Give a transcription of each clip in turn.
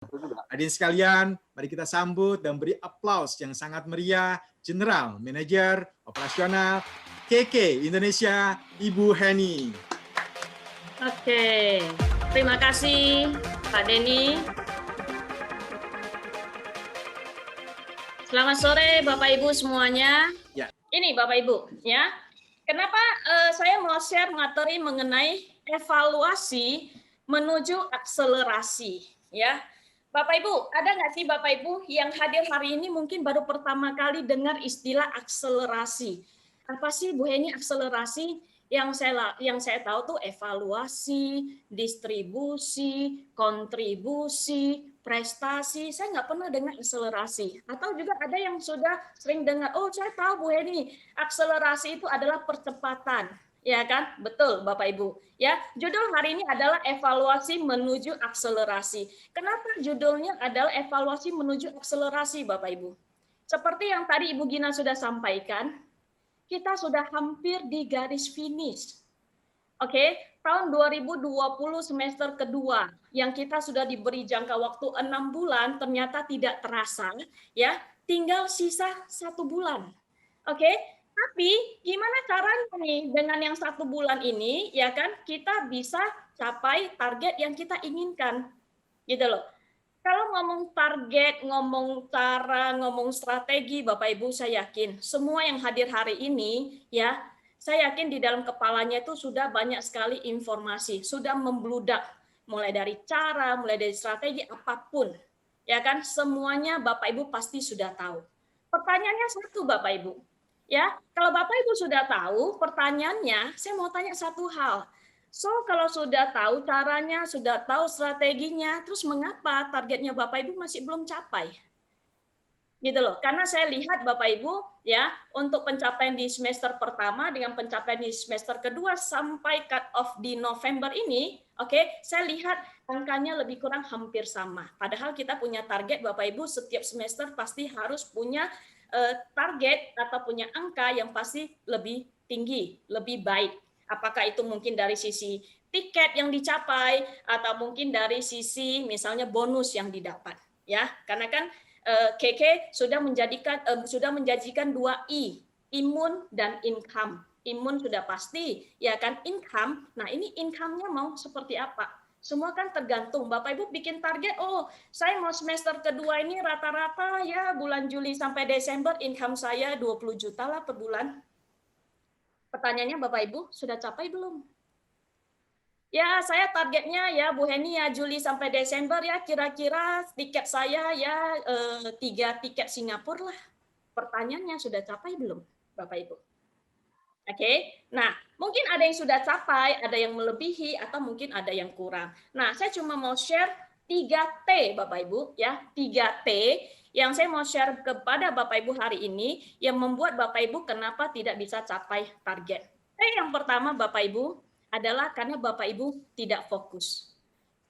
Hadirin sekalian, mari kita sambut dan beri aplaus yang sangat meriah General Manager Operasional KK Indonesia, Ibu Heni. Oke, terima kasih Pak Denny. Selamat sore Bapak Ibu semuanya. Ya. Ini Bapak Ibu, ya. Kenapa saya mau share materi mengenai evaluasi menuju akselerasi, ya. Bapak Ibu, ada nggak sih Bapak Ibu yang hadir hari ini mungkin baru pertama kali dengar istilah akselerasi? Apa sih Bu Heni akselerasi? Yang saya tahu tuh evaluasi, distribusi, kontribusi, prestasi. Saya nggak pernah dengar akselerasi. Atau juga ada yang sudah sering dengar, oh saya tahu Bu Heni, akselerasi itu adalah percepatan. Ya kan? Betul Bapak Ibu. Ya, judul hari ini adalah evaluasi menuju akselerasi. Kenapa judulnya adalah evaluasi menuju akselerasi Bapak Ibu? Seperti yang tadi Ibu Gina sudah sampaikan, kita sudah hampir di garis finish. Oke, tahun 2020 semester kedua yang kita sudah diberi jangka waktu 6 bulan ternyata tidak terasa, ya, tinggal sisa 1 bulan. Oke. Tapi gimana caranya nih dengan yang 1 bulan ini, ya kan, kita bisa capai target yang kita inginkan, gitu loh. Kalau ngomong target, ngomong cara, ngomong strategi, Bapak Ibu, saya yakin semua yang hadir hari ini, ya, saya yakin di dalam kepalanya itu sudah banyak sekali informasi, sudah membludak, mulai dari cara, mulai dari strategi, apapun, ya kan, semuanya Bapak Ibu pasti sudah tahu. Pertanyaannya satu, Bapak Ibu. Ya, kalau Bapak Ibu sudah tahu, pertanyaannya, saya mau tanya satu hal. So, kalau sudah tahu caranya, sudah tahu strateginya, terus mengapa targetnya Bapak Ibu masih belum capai? Gitu loh. Karena saya lihat Bapak Ibu, ya, untuk pencapaian di semester pertama dengan pencapaian di semester kedua sampai cut off di November ini, oke, saya lihat angkanya lebih kurang hampir sama. Padahal kita punya target Bapak Ibu setiap semester pasti harus punya target atau punya angka yang pasti lebih tinggi, lebih baik. Apakah itu mungkin dari sisi tiket yang dicapai atau mungkin dari sisi misalnya bonus yang didapat, ya. Karena kan KK sudah menjanjikan 2 I, imun dan income. Imun sudah pasti, ya kan, income. Nah, ini income-nya mau seperti apa? Semua kan tergantung. Bapak Ibu bikin target, oh saya mau semester kedua ini rata-rata ya bulan Juli sampai Desember income saya 20 juta lah per bulan. Pertanyaannya Bapak Ibu, sudah capai belum? Ya, saya targetnya ya Bu Heni ya Juli sampai Desember ya kira-kira tiket saya ya 3 tiket Singapura lah. Pertanyaannya sudah capai belum Bapak Ibu? Oke, nah mungkin ada yang sudah capai, ada yang melebihi, atau mungkin ada yang kurang. Nah, saya cuma mau share 3T Bapak Ibu, ya 3T yang saya mau share kepada Bapak Ibu hari ini yang membuat Bapak Ibu kenapa tidak bisa capai target. Yang pertama Bapak Ibu adalah karena Bapak Ibu tidak fokus.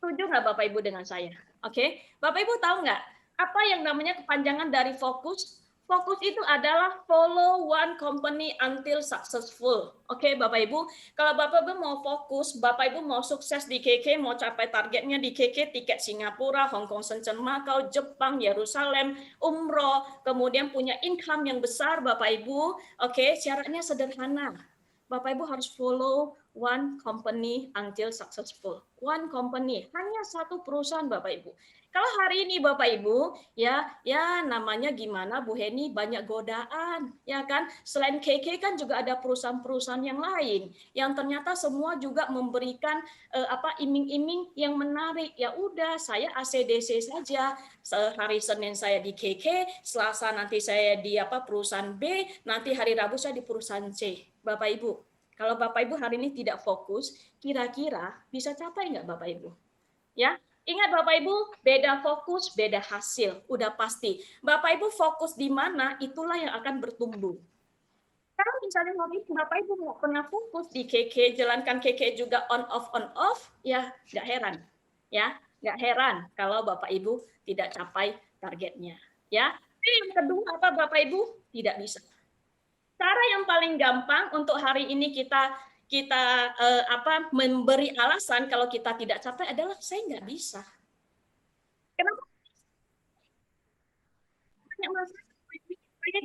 Setuju nggak Bapak Ibu dengan saya? Oke, Bapak Ibu tahu nggak apa yang namanya kepanjangan dari fokus? Fokus itu adalah follow one company until successful. Oke, Bapak Ibu, kalau Bapak Ibu mau fokus, Bapak Ibu mau sukses di KK, mau capai targetnya di KK, tiket Singapura, Hong Kong, Shenzhen, Macau, Jepang, Yerusalem, umroh, kemudian punya income yang besar, Bapak Ibu. Oke, syaratnya sederhana. Bapak Ibu harus follow one company until successful. One company, hanya satu perusahaan Bapak Ibu. Kalau hari ini Bapak Ibu, ya namanya gimana Bu Heni, banyak godaan, ya kan? Selain KK kan juga ada perusahaan-perusahaan yang lain yang ternyata semua juga memberikan iming-iming yang menarik. Ya udah, saya ACDC saja. Hari Senin saya di KK, Selasa nanti saya di perusahaan B, nanti hari Rabu saya di perusahaan C. Bapak Ibu, kalau Bapak Ibu hari ini tidak fokus, kira-kira bisa capai nggak Bapak Ibu? Ya, ingat Bapak Ibu, beda fokus, beda hasil, udah pasti. Bapak Ibu fokus di mana, itulah yang akan bertumbuh. Kalau misalnya hari ini Bapak Ibu nggak pernah fokus di KK, jalankan KK juga on off, ya nggak heran, ya nggak heran kalau Bapak Ibu tidak capai targetnya. Ya, yang kedua apa Bapak Ibu tidak bisa. Cara yang paling gampang untuk hari ini kita memberi alasan kalau kita tidak capai adalah saya nggak bisa. Kenapa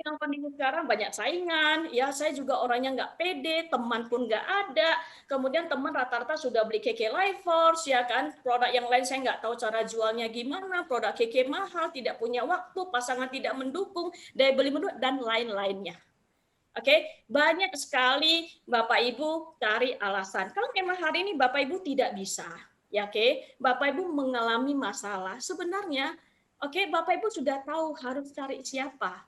dengan kondisi sekarang banyak saingan, ya saya juga orangnya nggak pede, teman pun nggak ada, kemudian teman rata-rata sudah beli KK Life Force, ya kan, produk yang lain saya nggak tahu cara jualnya gimana, produk KK mahal, tidak punya waktu, pasangan tidak mendukung, daya beli menurun, dan lain-lainnya. Oke, banyak sekali Bapak Ibu cari alasan. Kalau memang hari ini Bapak Ibu tidak bisa, ya oke, Bapak Ibu mengalami masalah, sebenarnya oke, Bapak Ibu sudah tahu harus cari siapa.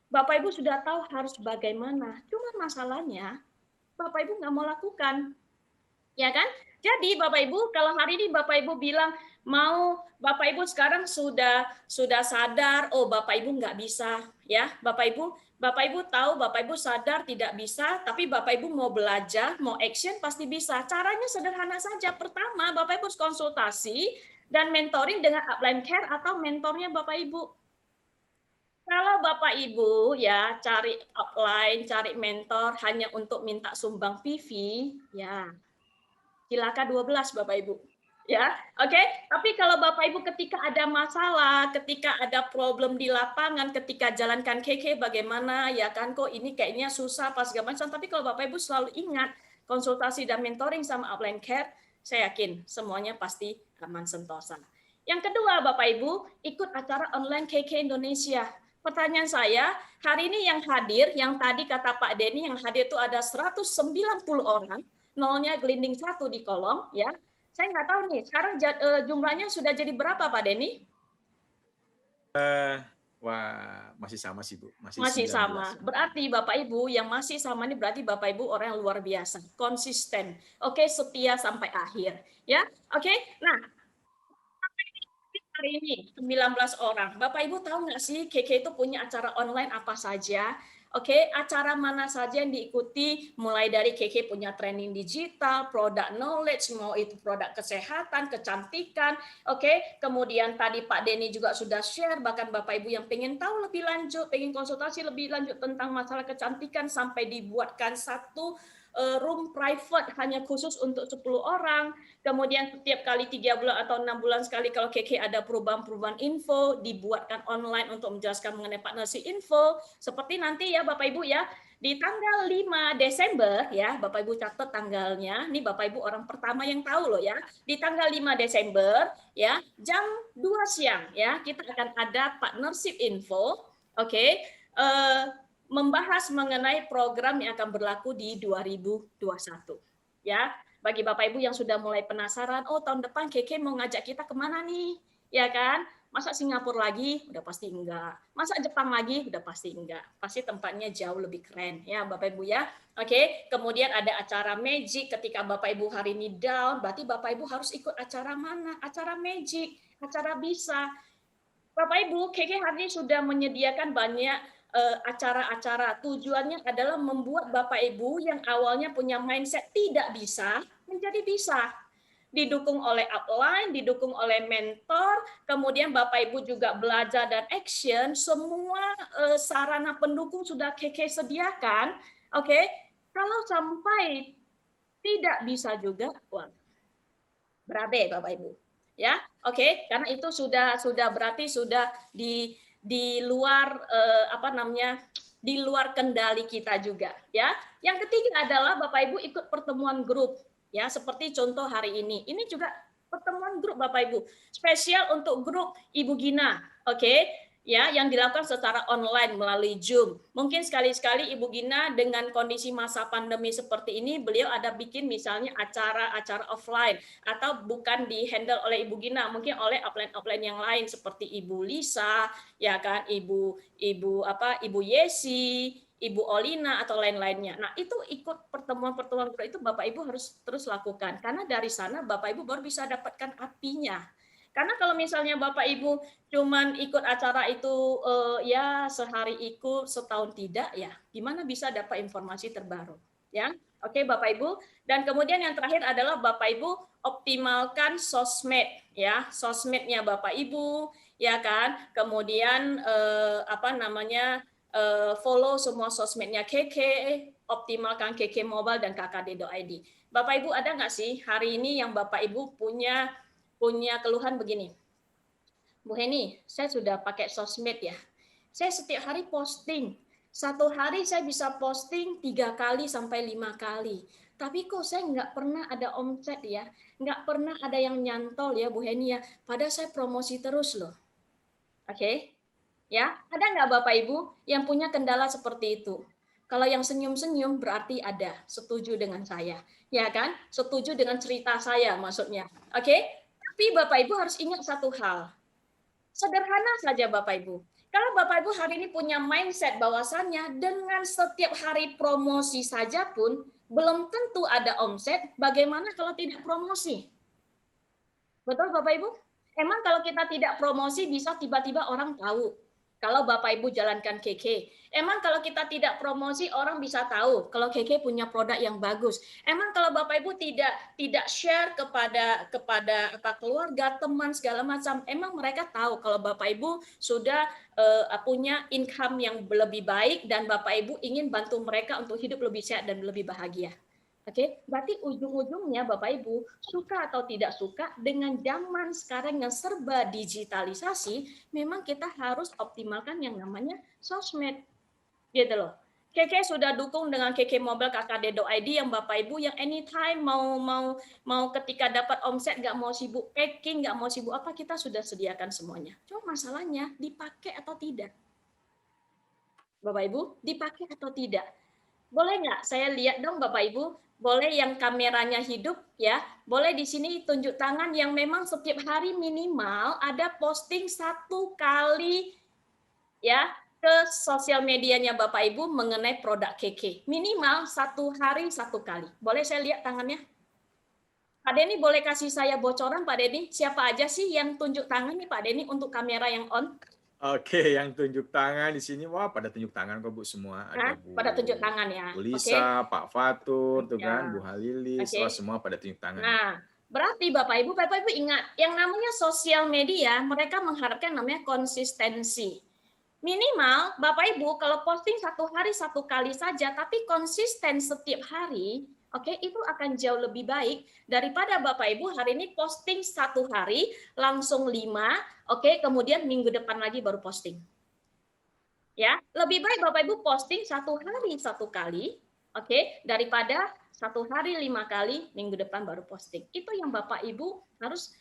Bapak Ibu sudah tahu harus bagaimana. Cuma masalahnya Bapak Ibu nggak mau lakukan, ya kan? Jadi Bapak Ibu, kalau hari ini Bapak Ibu bilang mau, Bapak Ibu sekarang sudah sadar, oh Bapak Ibu nggak bisa, ya Bapak Ibu tahu, Bapak Ibu sadar tidak bisa, tapi Bapak Ibu mau belajar, mau action pasti bisa. Caranya sederhana saja. Pertama, Bapak Ibu harus konsultasi dan mentoring dengan upline care atau mentornya Bapak Ibu. Kalau Bapak Ibu ya cari upline, cari mentor hanya untuk minta sumbang PV, ya silakan 12 Bapak Ibu. Ya, oke. Tapi kalau Bapak Ibu ketika ada masalah, ketika ada problem di lapangan, ketika jalankan KK bagaimana, ya kan kok ini kayaknya susah pas segala macam. Tapi kalau Bapak Ibu selalu ingat konsultasi dan mentoring sama upline care, saya yakin semuanya pasti aman sentosa. Yang kedua, Bapak Ibu, ikut acara online KK Indonesia. Pertanyaan saya, hari ini yang hadir, yang tadi kata Pak Denny, yang hadir itu ada 190 orang, nolnya gelinding 1 di kolom, ya. Saya nggak tahu nih, sekarang jumlahnya sudah jadi berapa Pak Denny? Wah, masih sama sih Bu, masih Masih 19. sama. Berarti Bapak Ibu yang masih sama ini berarti Bapak Ibu orang yang luar biasa, konsisten. Oke, setia sampai akhir, ya. Oke. Nah, hari ini 19 orang. Bapak Ibu tahu nggak sih KK itu punya acara online apa saja? Oke, acara mana saja yang diikuti, mulai dari KK punya training digital, produk knowledge, mau itu produk kesehatan, kecantikan, oke. Kemudian tadi Pak Denny juga sudah share, bahkan Bapak Ibu yang pengen tahu lebih lanjut, pengen konsultasi lebih lanjut tentang masalah kecantikan, sampai dibuatkan satu room private hanya khusus untuk 10 orang. Kemudian setiap kali 3 bulan atau 6 bulan sekali kalau KK ada perubahan-perubahan info, dibuatkan online untuk menjelaskan mengenai partnership info. Seperti nanti ya Bapak Ibu ya, di tanggal 5 Desember ya, Bapak Ibu catat tanggalnya. Ini Bapak Ibu orang pertama yang tahu loh ya. Di tanggal 5 Desember ya, jam 2 siang ya, kita akan ada partnership info. Oke. Membahas mengenai program yang akan berlaku di 2021. Ya, bagi Bapak Ibu yang sudah mulai penasaran, oh tahun depan KK mau ngajak kita kemana nih? Ya kan? Masa Singapura lagi? Udah pasti enggak. Masa Jepang lagi? Udah pasti enggak. Pasti tempatnya jauh lebih keren ya Bapak Ibu ya. Oke, kemudian ada acara magic ketika Bapak Ibu hari ini down, berarti Bapak Ibu harus ikut acara mana? Acara magic, acara bisa. Bapak Ibu, KK hari ini sudah menyediakan banyak acara-acara. Tujuannya adalah membuat Bapak Ibu yang awalnya punya mindset tidak bisa, menjadi bisa. Didukung oleh upline, didukung oleh mentor, kemudian Bapak Ibu juga belajar dan action, semua sarana pendukung sudah KK sediakan. Oke, kalau sampai tidak bisa juga, wah, berabe Bapak Ibu. Ya, oke, karena itu sudah berarti sudah di luar apa namanya? Di luar kendali kita juga, ya. Yang ketiga adalah Bapak Ibu ikut pertemuan grup, ya, seperti contoh hari ini. Ini juga pertemuan grup Bapak Ibu, spesial untuk grup Ibu Gina, oke? Ya, yang dilakukan secara online melalui Zoom. Mungkin sekali-sekali Ibu Gina dengan kondisi masa pandemi seperti ini, beliau ada bikin misalnya acara-acara offline atau bukan di-handle oleh Ibu Gina, mungkin oleh upline-upline yang lain seperti Ibu Lisa, ya kan, Ibu Yesi, Ibu Olina atau lain-lainnya. Nah, itu ikut pertemuan-pertemuan itu Bapak Ibu harus terus lakukan karena dari sana Bapak Ibu baru bisa dapatkan apinya. Karena kalau misalnya Bapak Ibu cuman ikut acara itu ya sehari ikut, setahun tidak, ya gimana bisa dapat informasi terbaru, ya? Oke Bapak Ibu. Dan kemudian yang terakhir adalah Bapak Ibu optimalkan sosmed, ya, sosmednya Bapak Ibu, ya kan. Kemudian follow semua sosmednya KK, optimalkan KK Mobile dan kkd.id. Bapak Ibu ada nggak sih hari ini yang Bapak Ibu punya keluhan begini, Bu Heni, saya sudah pakai sosmed ya, saya setiap hari posting, Satu hari saya bisa posting 3 kali sampai 5 kali. Tapi kok saya nggak pernah ada omset ya, nggak pernah ada yang nyantol ya Bu Heni ya. Padahal saya promosi terus loh. Oke, ya ada nggak Bapak Ibu yang punya kendala seperti itu? Kalau yang senyum-senyum berarti ada, setuju dengan saya, ya kan? Setuju dengan cerita saya maksudnya. Oke, tapi Bapak Ibu harus ingat satu hal. Sederhana saja Bapak Ibu. Kalau Bapak Ibu hari ini punya mindset bahwasannya dengan setiap hari promosi saja pun belum tentu ada omset, bagaimana kalau tidak promosi? Betul Bapak Ibu? Emang kalau kita tidak promosi bisa tiba-tiba orang tahu. Kalau Bapak Ibu jalankan KK. Emang kalau kita tidak promosi orang bisa tahu kalau KK punya produk yang bagus. Emang kalau Bapak Ibu tidak share kepada keluarga, teman segala macam, emang mereka tahu kalau Bapak Ibu sudah punya income yang lebih baik dan Bapak Ibu ingin bantu mereka untuk hidup lebih sehat dan lebih bahagia. Oke, berarti ujung-ujungnya Bapak Ibu suka atau tidak suka dengan zaman sekarang yang serba digitalisasi, memang kita harus optimalkan yang namanya sosmed, gitu loh. KK sudah dukung dengan KK Mobile KKD.id yang Bapak Ibu yang anytime mau ketika dapat omset nggak mau sibuk packing, nggak mau sibuk apa kita sudah sediakan semuanya. Cuma masalahnya dipakai atau tidak, Bapak Ibu, dipakai atau tidak? Boleh nggak saya lihat dong Bapak Ibu? Boleh yang kameranya hidup ya? Boleh di sini tunjuk tangan yang memang setiap hari minimal ada posting 1 kali ya ke sosial medianya Bapak Ibu mengenai produk KK. Minimal 1 hari 1 kali. Boleh saya lihat tangannya? Pak Denny boleh kasih saya bocoran Pak Denny? Siapa aja sih yang tunjuk tangan nih Pak Denny untuk kamera yang on? Oke, yang tunjuk tangan di sini, wah pada tunjuk tangan kok Bu semua. Ada Hah? Pada tunjuk tangan ya. Bu Oke. Lisa, Pak Fatur, tuh kan, Bu Ya. Halilis, wah Oke. semua pada tunjuk tangan nih. Nah, berarti Bapak Ibu ingat, yang namanya sosial media, mereka mengharapkan namanya konsistensi. Minimal Bapak Ibu kalau posting 1 hari 1 kali saja, tapi konsisten setiap hari, oke, itu akan jauh lebih baik daripada Bapak Ibu hari ini posting 1 hari langsung 5, oke, kemudian minggu depan lagi baru posting. Ya, lebih baik Bapak Ibu posting 1 hari 1 kali, oke, daripada 1 hari 5 kali, minggu depan baru posting. Itu yang Bapak Ibu harus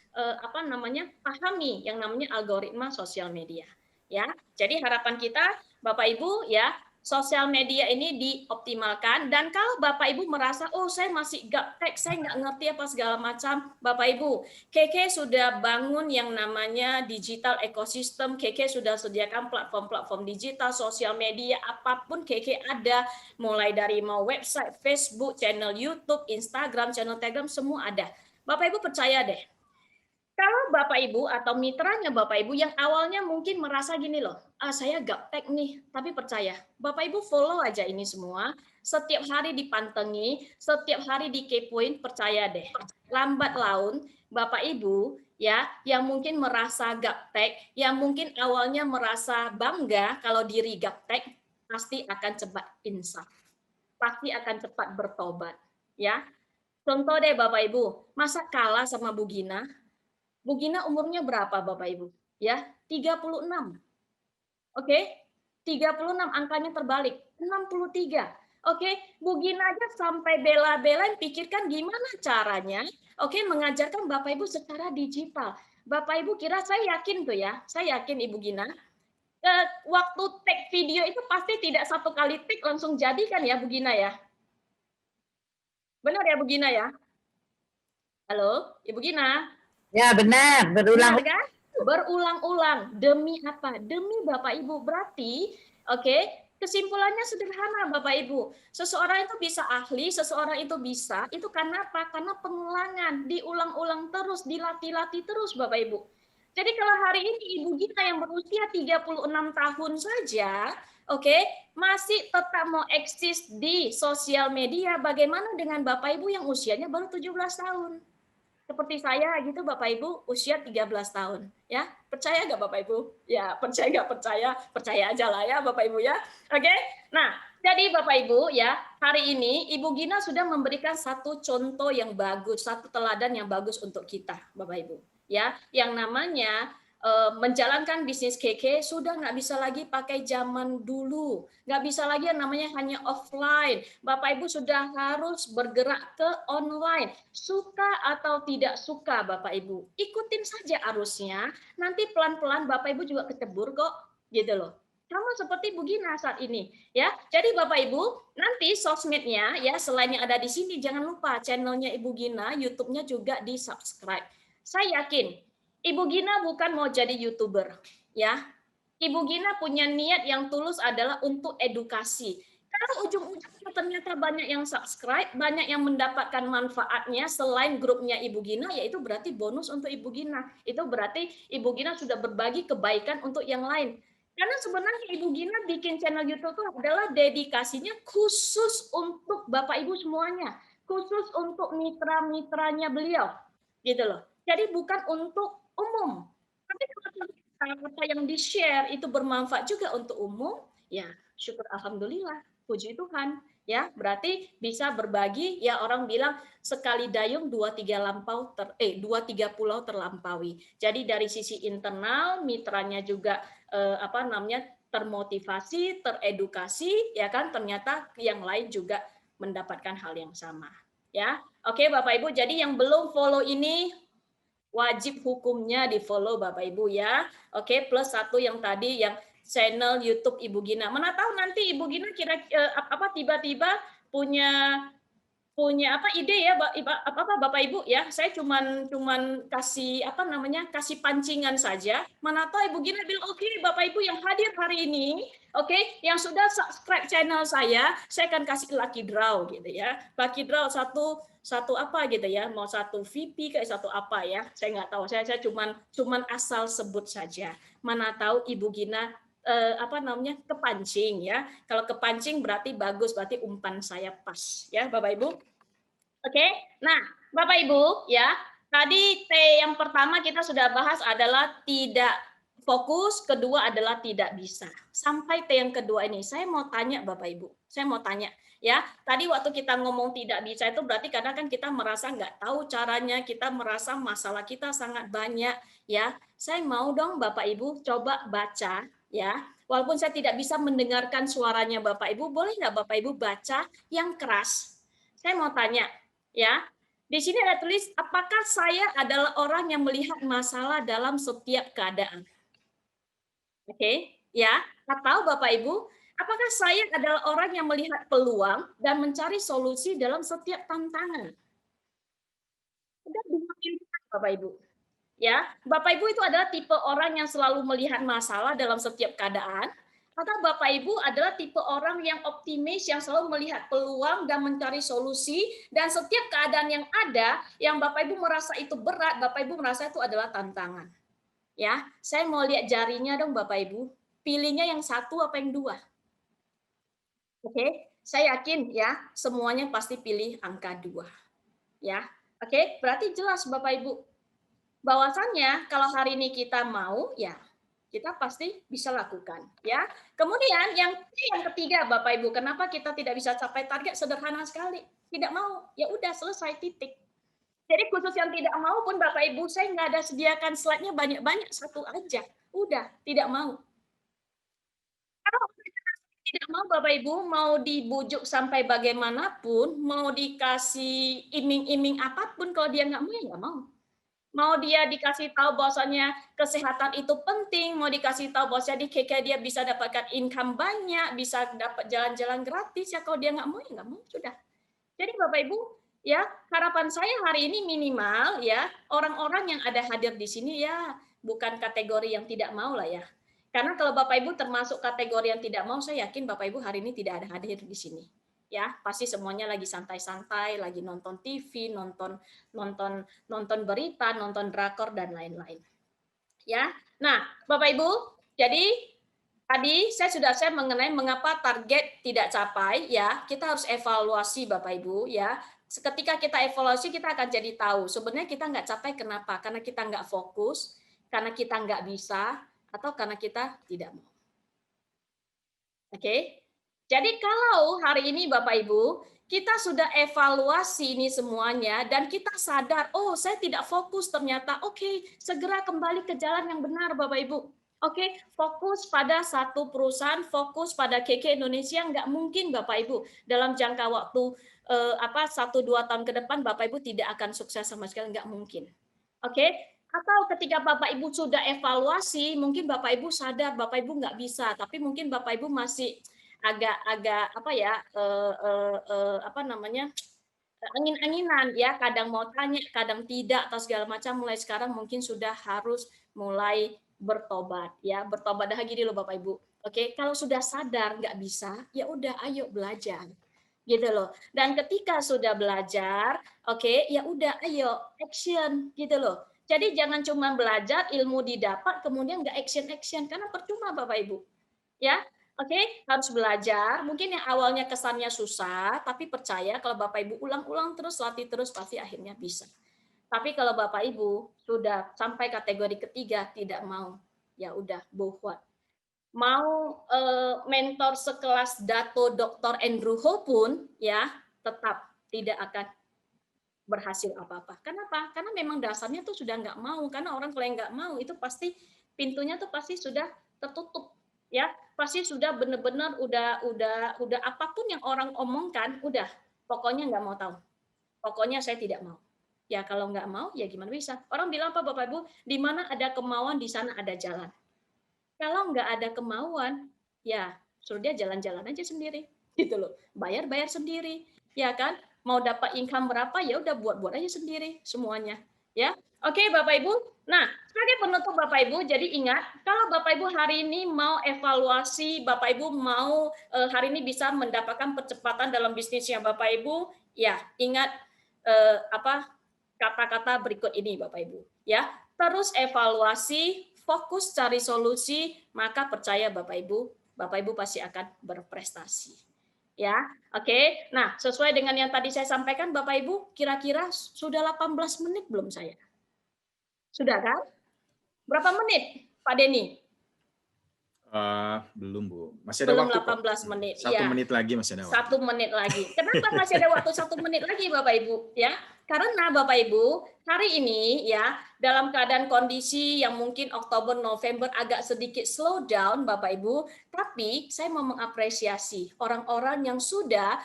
pahami yang namanya algoritma sosial media. Ya, jadi harapan kita Bapak Ibu ya, sosial media ini dioptimalkan dan kalau Bapak Ibu merasa oh saya masih gaptek, saya nggak ngerti apa segala macam, Bapak Ibu, KK sudah bangun yang namanya digital ecosystem, KK sudah sediakan platform-platform digital, sosial media, apapun KK ada, mulai dari mau website, Facebook, channel YouTube, Instagram, channel Telegram, semua ada. Bapak Ibu percaya deh, kalau Bapak Ibu atau mitranya Bapak Ibu yang awalnya mungkin merasa gini loh, saya gaptek nih, tapi percaya, Bapak Ibu follow aja ini semua, setiap hari dipantengi, setiap hari dikepoin, percaya deh, lambat laun Bapak Ibu ya yang mungkin merasa gaptek, yang mungkin awalnya merasa bangga kalau diri gaptek, pasti akan cepat insaf, pasti akan cepat bertobat, ya. Contoh deh Bapak Ibu, masa kalah sama Bu Gina? Bu Gina umurnya berapa Bapak Ibu? Ya, 36. Oke? 36 angkanya terbalik, 63. Oke, Bu Gina aja sampai bela-belain pikirkan gimana caranya mengajarkan Bapak Ibu secara digital. Bapak Ibu kira saya yakin tuh ya, saya yakin Ibu Gina waktu take video itu pasti tidak 1 kali take langsung jadi kan ya Bu Gina ya? Benar ya Bu Gina ya? Halo, Ibu Gina? Ya benar, berulang. Benar kan? Berulang-ulang. Demi apa? Demi Bapak Ibu. Berarti, kesimpulannya sederhana Bapak Ibu. Seseorang itu bisa ahli, seseorang itu bisa. Itu karena apa? Karena pengulangan. Diulang-ulang terus, dilatih-latih terus Bapak Ibu. Jadi kalau hari ini Ibu Gina yang berusia 36 tahun saja, masih tetap mau eksis di sosial media, bagaimana dengan Bapak Ibu yang usianya baru 17 tahun? Seperti saya gitu Bapak Ibu usia 13 tahun ya, percaya nggak Bapak Ibu? Ya percaya nggak percaya, percaya aja lah ya Bapak Ibu ya. Nah jadi Bapak Ibu ya, hari ini Ibu Gina sudah memberikan satu contoh yang bagus, satu teladan yang bagus untuk kita Bapak Ibu ya, yang namanya menjalankan bisnis KK sudah nggak bisa lagi pakai zaman dulu, nggak bisa lagi yang namanya hanya offline. Bapak Ibu sudah harus bergerak ke online. Suka atau tidak suka Bapak Ibu, ikutin saja arusnya. Nanti pelan-pelan Bapak Ibu juga kecebur kok, gitu loh. Sama seperti Bu Gina saat ini, ya. Jadi Bapak Ibu, nanti sosmednya ya selain yang ada di sini, jangan lupa channelnya Ibu Gina, YouTube-nya juga di subscribe. Saya yakin Ibu Gina bukan mau jadi YouTuber, ya. Ibu Gina punya niat yang tulus adalah untuk edukasi. Kalau ujung-ujungnya ternyata banyak yang subscribe, banyak yang mendapatkan manfaatnya selain grupnya Ibu Gina, yaitu berarti bonus untuk Ibu Gina. Itu berarti Ibu Gina sudah berbagi kebaikan untuk yang lain. Karena sebenarnya Ibu Gina bikin channel YouTube itu adalah dedikasinya khusus untuk Bapak Ibu semuanya, khusus untuk mitra-mitranya beliau, gitu loh. Jadi bukan untuk umum. Tapi kalau apa yang di-share itu bermanfaat juga untuk umum, ya syukur alhamdulillah, puji Tuhan. Ya, berarti bisa berbagi, ya orang bilang sekali dayung dua tiga dua tiga pulau terlampaui. Jadi dari sisi internal mitranya juga apa namanya termotivasi, teredukasi, ya kan ternyata yang lain juga mendapatkan hal yang sama. Ya. Oke Bapak Ibu, jadi yang belum follow ini wajib hukumnya di follow Bapak Ibu ya. Oke, plus satu yang tadi yang channel YouTube Ibu Gina. Mana tahu nanti Ibu Gina apa tiba-tiba punya punya apa ide ya apa Bapak Ibu ya. Saya cuman kasih apa namanya kasih pancingan saja. Mana tahu Ibu Gina bilang oke, Bapak Ibu yang hadir hari ini, oke, yang sudah subscribe channel saya akan kasih lucky draw gitu ya. Lucky draw satu apa gitu ya, mau satu VP kayak satu apa ya, saya nggak tahu, saya cuman asal sebut saja. Mana tahu Ibu Gina apa namanya kepancing ya. Kalau kepancing berarti bagus, berarti umpan saya pas ya Bapak Ibu. Oke, nah Bapak Ibu ya, tadi T yang pertama kita sudah bahas adalah tidak fokus, kedua adalah tidak bisa. Sampai T yang kedua ini, saya mau tanya Bapak Ibu, saya mau tanya ya. Tadi waktu kita ngomong tidak bisa itu berarti karena kan kita merasa nggak tahu caranya, kita merasa masalah kita sangat banyak ya. Saya mau dong Bapak Ibu coba baca ya. Walaupun saya tidak bisa mendengarkan suaranya Bapak Ibu, boleh nggak Bapak Ibu baca yang keras? Saya mau tanya ya. Di sini ada tulis apakah saya adalah orang yang melihat masalah dalam setiap keadaan. Oke, ya. Atau Bapak Ibu, apakah saya adalah orang yang melihat peluang dan mencari solusi dalam setiap tantangan? Ada dua pilihan Bapak Ibu. Ya, Bapak Ibu itu adalah tipe orang yang selalu melihat masalah dalam setiap keadaan, atau Bapak Ibu adalah tipe orang yang optimis yang selalu melihat peluang dan mencari solusi, dan setiap keadaan yang ada yang Bapak Ibu merasa itu berat, Bapak Ibu merasa itu adalah tantangan. Ya, saya mau lihat jarinya dong Bapak Ibu. Pilihnya yang satu apa yang dua? Oke, saya yakin ya semuanya pasti pilih angka 2. Ya, oke, berarti jelas Bapak Ibu bahwasannya kalau hari ini kita mau, ya kita pasti bisa lakukan. Ya. Kemudian yang ketiga, Bapak Ibu, kenapa kita tidak bisa capai target? Sederhana sekali, tidak mau. Ya udah selesai titik. Jadi khusus yang tidak mau pun Bapak Ibu, saya nggak ada sediakan slide-nya banyak-banyak, satu aja. Udah, tidak mau. Kalau tidak mau Bapak Ibu, mau dibujuk sampai bagaimanapun, mau dikasih iming-iming apapun, kalau dia nggak mau, ya nggak mau. Mau dia dikasih tahu bahwasanya kesehatan itu penting, mau dikasih tahu bahwasanya di KK dia bisa dapatkan income banyak, bisa dapat jalan-jalan gratis, ya kalau dia nggak mau, ya nggak mau, sudah. Jadi Bapak Ibu, ya harapan saya hari ini minimal ya orang-orang yang ada hadir di sini ya bukan kategori yang tidak mau lah ya. Karena kalau Bapak Ibu termasuk kategori yang tidak mau, saya yakin Bapak Ibu hari ini tidak ada hadir di sini. Ya, pasti semuanya lagi santai-santai, lagi nonton TV, nonton berita, nonton drakor dan lain-lain. Ya. Nah, Bapak Ibu, jadi tadi saya mengenai mengapa target tidak capai ya, kita harus evaluasi Bapak Ibu ya. Ketika kita evaluasi kita akan jadi tahu sebenarnya kita nggak capai kenapa? Karena kita nggak fokus, karena kita nggak bisa, atau karena kita tidak mau. Oke? Jadi kalau hari ini Bapak Ibu, kita sudah evaluasi ini semuanya dan kita sadar, oh saya tidak fokus ternyata, oke, segera kembali ke jalan yang benar Bapak Ibu. Oke, fokus pada satu perusahaan, fokus pada KK Indonesia, nggak mungkin Bapak Ibu dalam jangka waktu 1-2 tahun ke depan Bapak Ibu tidak akan sukses sama sekali, nggak mungkin. Oke, atau ketika Bapak Ibu sudah evaluasi, mungkin Bapak Ibu sadar Bapak Ibu nggak bisa, tapi mungkin Bapak Ibu masih agak-agak apa ya apa namanya angin-anginan ya, kadang mau tanya kadang tidak atau segala macam, mulai sekarang mungkin sudah harus mulai bertobat ya, bertobat. Dah gini loh Bapak Ibu, oke, kalau sudah sadar nggak bisa ya udah ayo belajar gitu loh, dan ketika sudah belajar oke ya udah ayo action gitu loh. Jadi jangan cuma belajar ilmu didapat kemudian nggak action karena percuma Bapak Ibu ya. Oke, harus belajar. Mungkin yang awalnya kesannya susah, tapi percaya kalau Bapak Ibu ulang-ulang terus, latih terus, pasti akhirnya bisa. Tapi kalau Bapak Ibu sudah sampai kategori ketiga tidak mau, ya udah bohwat. Mau mentor sekelas Dato Dr. Andrew Ho pun ya tetap tidak akan berhasil apa-apa. Kenapa? Karena memang dasarnya tuh sudah nggak mau. Karena orang kalau yang nggak mau itu pasti pintunya tuh pasti sudah tertutup, ya. Pasti sudah benar-benar udah apapun yang orang omongkan, udah pokoknya nggak mau tahu. Pokoknya saya tidak mau. Ya kalau nggak mau, ya gimana bisa? Orang bilang apa Bapak Ibu? Di mana ada kemauan, di sana ada jalan. Kalau nggak ada kemauan, ya suruh dia jalan-jalan aja sendiri, gitu loh. Bayar-bayar sendiri, ya kan? Mau dapat income berapa ya udah buat-buat aja sendiri semuanya, ya. Oke Bapak Ibu. Nah, sebagai penutup Bapak Ibu, jadi ingat kalau Bapak Ibu hari ini mau evaluasi, Bapak Ibu mau hari ini bisa mendapatkan percepatan dalam bisnisnya Bapak Ibu, ya ingat apa kata-kata berikut ini Bapak Ibu, ya. Terus evaluasi, fokus cari solusi, maka percaya Bapak Ibu pasti akan berprestasi. Ya, oke. Nah, sesuai dengan yang tadi saya sampaikan Bapak Ibu, kira-kira sudah 18 menit belum saya? Sudah kan? Berapa menit, Pak Denny? Belum Bu, masih ada Belum waktu kok. 18 menit. 1 menit lagi masih ada waktu. 1 menit lagi. Kenapa masih ada waktu 1 menit lagi Bapak Ibu? Ya, karena Bapak Ibu hari ini ya dalam keadaan kondisi yang mungkin Oktober November agak sedikit slow down Bapak Ibu, tapi saya mau mengapresiasi orang-orang yang sudah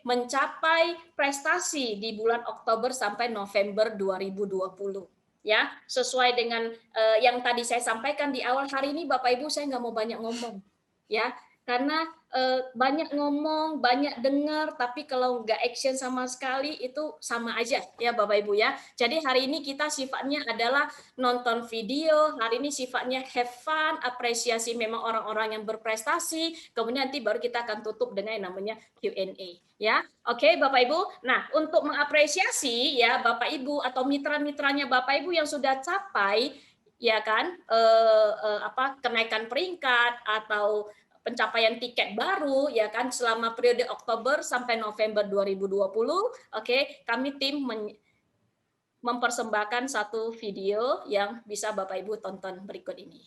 mencapai prestasi di bulan Oktober sampai November 2020. Ya, sesuai dengan yang tadi saya sampaikan di awal, hari ini Bapak Ibu saya nggak mau banyak ngomong, ya, karena banyak ngomong, banyak dengar, tapi kalau nggak action sama sekali itu sama aja ya Bapak Ibu ya. Jadi hari ini kita sifatnya adalah nonton video, hari ini sifatnya have fun, apresiasi memang orang-orang yang berprestasi, kemudian nanti baru kita akan tutup dengan yang namanya Q&A. Ya, oke Bapak Ibu. Nah, untuk mengapresiasi ya Bapak Ibu atau mitra-mitranya Bapak Ibu yang sudah capai ya kan kenaikan peringkat atau pencapaian tiket baru ya kan selama periode Oktober sampai November 2020, kami tim mempersembahkan satu video yang bisa Bapak Ibu tonton berikut ini.